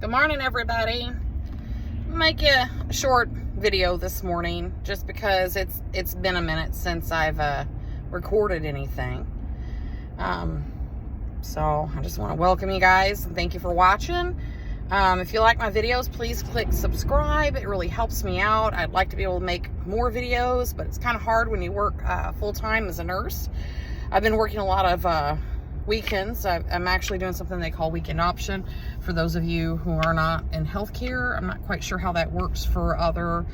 Good morning, everybody. Make a short video this morning just because it's been a minute since I've recorded anything. So I just want to welcome you guys and thank you for watching. If you like my videos, please click subscribe. It really helps me out. I'd like to be able to make more videos, but it's kind of hard when you work full-time as a nurse. I've been working a lot of weekends. I'm actually doing something they call weekend option. For those of you who are not in healthcare, I'm not quite sure how that works for other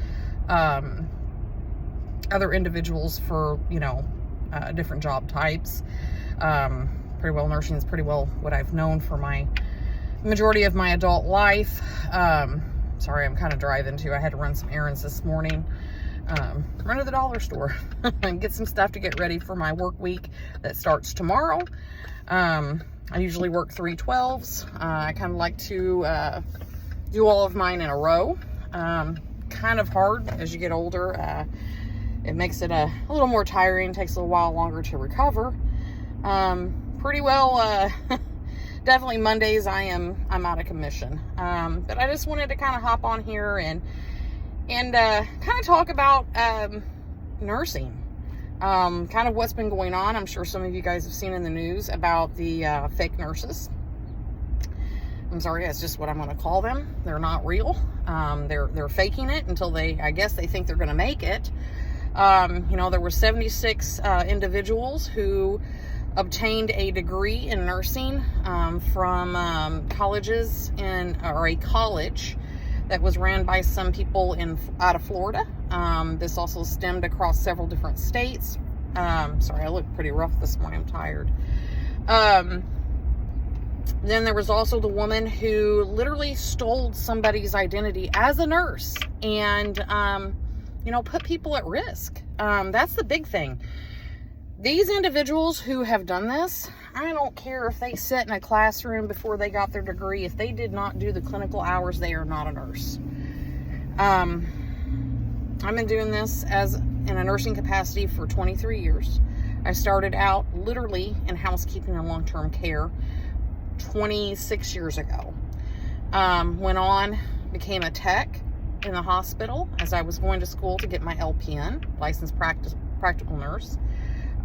individuals for, different job types. Pretty well nursing is pretty well what I've known for my majority of my adult life. Sorry, I'm kind of driving too. I had to run some errands this morning. Run to the dollar store and get some stuff to get ready for my work week that starts tomorrow. I usually work 3 12s. I kind of like to do all of mine in a row. Kind of hard as you get older. It makes it a little more tiring, takes a little while longer to recover. Pretty well, definitely Mondays I'm out of commission. But I just wanted to kind of hop on here and kind of talk about nursing. Kind of what's been going on. I'm sure some of you guys have seen in the news about the fake nurses. I'm sorry, that's just what I'm going to call them. They're not real. They're faking it until I guess they think they're going to make it. There were 76 individuals who obtained a degree in nursing from colleges or a college that was ran by some people out of Florida. This also stemmed across several different states. Sorry, I look pretty rough this morning. I'm tired. Then there was also the woman who literally stole somebody's identity as a nurse and, put people at risk. That's the big thing. These individuals who have done this, I don't care if they sit in a classroom before they got their degree. If they did not do the clinical hours, they are not a nurse. I've been doing this in a nursing capacity for 23 years. I started out literally in housekeeping and long-term care 26 years ago. Went on, became a tech in the hospital as I was going to school to get my LPN, licensed practical nurse.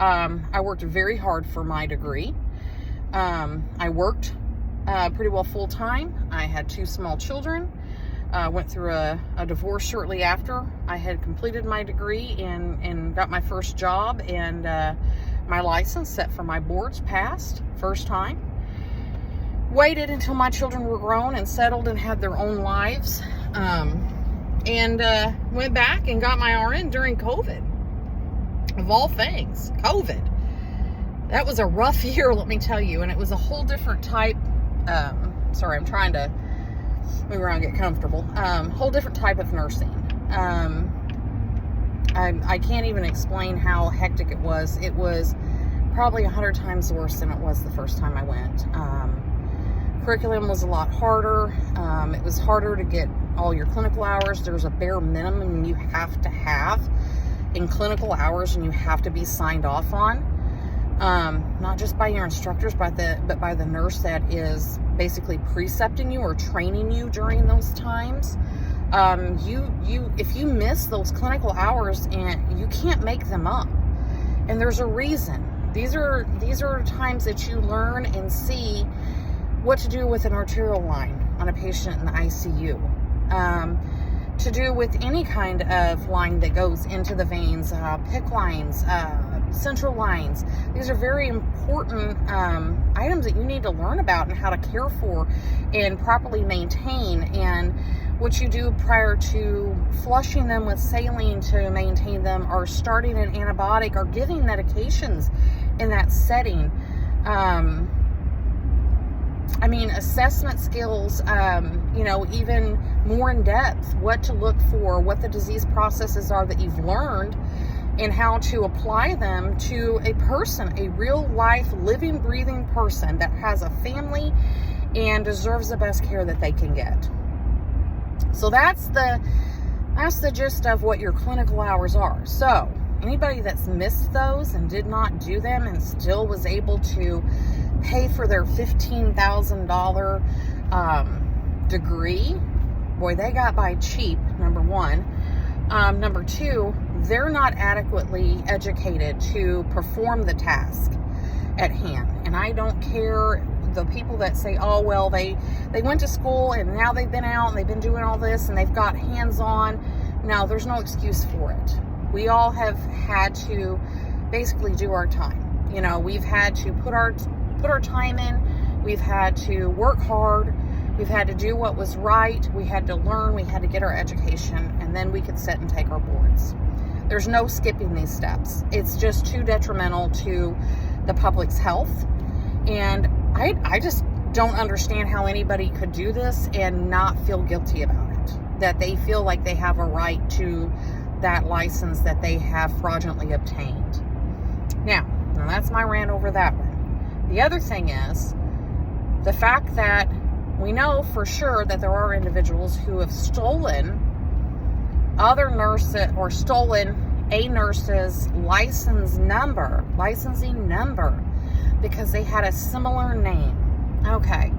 I worked very hard for my degree. I worked pretty well full-time. I had 2 small children. Went through a divorce shortly after I had completed my degree and got my first job, and my license set for my boards passed first time. Waited until my children were grown and settled and had their own lives, and went back and got my RN during COVID. Of all things, COVID. That was a rough year, let me tell you, and it was a whole different type. Sorry, I'm trying to move around and get comfortable. Whole different type of nursing. I can't even explain how hectic it was. It was probably 100 times worse than it was the first time I went. Curriculum was a lot harder. It was harder to get all your clinical hours. There's a bare minimum you have to have in clinical hours, and you have to be signed off on, not just by your instructors, but by the nurse that is basically precepting you or training you during those times. If you miss those clinical hours, and you can't make them up, and there's a reason. These are times that you learn and see what to do with an arterial line on a patient in the ICU. To do with any kind of line that goes into the veins, PICC lines, central lines. These are very important items that you need to learn about and how to care for and properly maintain, and what you do prior to flushing them with saline to maintain them, or starting an antibiotic, or giving medications in that setting. Assessment skills, even more in depth, what to look for, what the disease processes are that you've learned, and how to apply them to a person, a real life, living, breathing person that has a family and deserves the best care that they can get. So that's the gist of what your clinical hours are. So anybody that's missed those and did not do them and still was able to pay for their $15,000 degree, boy, they got by cheap, number one. Number two, they're not adequately educated to perform the task at hand. And I don't care the people that say, oh, well, they went to school and now they've been out and they've been doing all this and they've got hands-on. No, there's no excuse for it. We all have had to basically do our time. You know, we've had to put our time in. We've had to work hard. We've had to do what was right. We had to learn. We had to get our education, and then we could sit and take our boards. There's no skipping these steps. It's just too detrimental to the public's health. And I just don't understand how anybody could do this and not feel guilty about it. That they feel like they have a right to that license that they have fraudulently obtained. Now that's my rant over that one. The other thing is the fact that we know for sure that there are individuals who have stolen other nurses or stolen a nurse's licensing number because they had a similar name. Okay,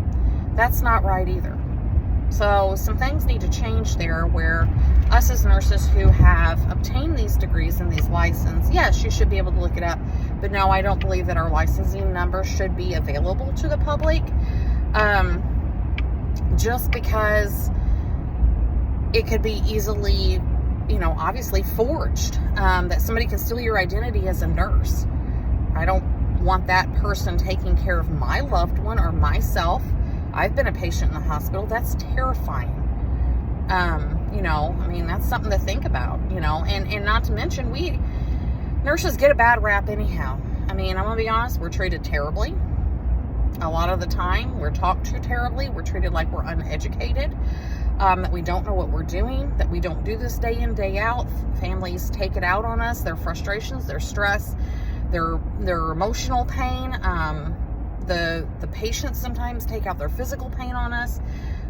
that's not right either. So some things need to change there where us as nurses who have obtained these degrees and these licenses, yes, you should be able to look it up. But no, I don't believe that our licensing number should be available to the public. Just because it could be easily, obviously forged. That somebody can steal your identity as a nurse. I don't want that person taking care of my loved one or myself. I've been a patient in the hospital. That's terrifying. That's something to think about, and not to mention we nurses get a bad rap anyhow. I'm going to be honest, we're treated terribly. A lot of the time, we're talked to terribly. We're treated like we're uneducated, that we don't know what we're doing, that we don't do this day in, day out. Families take it out on us, their frustrations, their stress, their emotional pain. The patients sometimes take out their physical pain on us.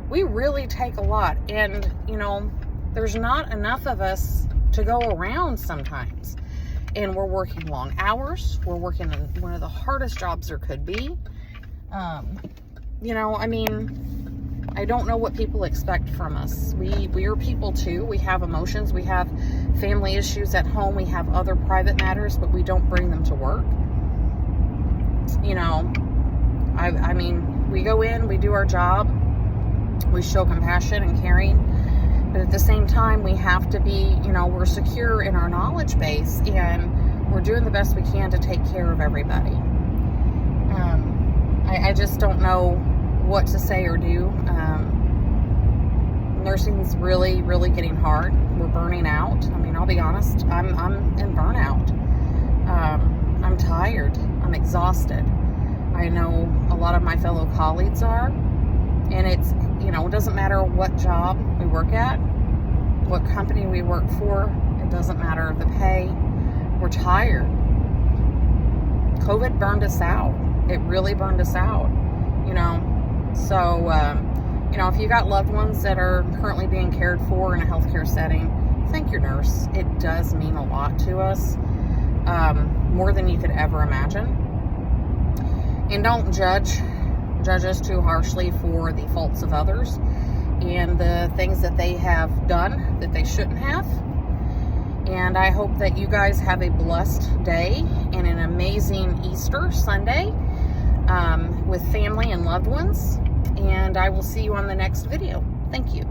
We really take a lot. And, there's not enough of us to go around sometimes. And we're working long hours. We're working in one of the hardest jobs there could be. I don't know what people expect from us. We are people too. We have emotions. We have family issues at home. We have other private matters, but we don't bring them to work. We go in, we do our job, we show compassion and caring, but at the same time, we have to be, we're secure in our knowledge base, and we're doing the best we can to take care of everybody. I just don't know what to say or do. Nursing's really, really getting hard. We're burning out. I'll be honest, I'm in burnout. I'm tired. I'm exhausted. I know a lot of my fellow colleagues are, and it's, it doesn't matter what job we work at, what company we work for, it doesn't matter the pay, we're tired. COVID burned us out. It really burned us out, so, if you got loved ones that are currently being cared for in a healthcare setting, thank your nurse. It does mean a lot to us, more than you could ever imagine. And don't judge us too harshly for the faults of others and the things that they have done that they shouldn't have. And I hope that you guys have a blessed day and an amazing Easter Sunday with family and loved ones. And I will see you on the next video. Thank you.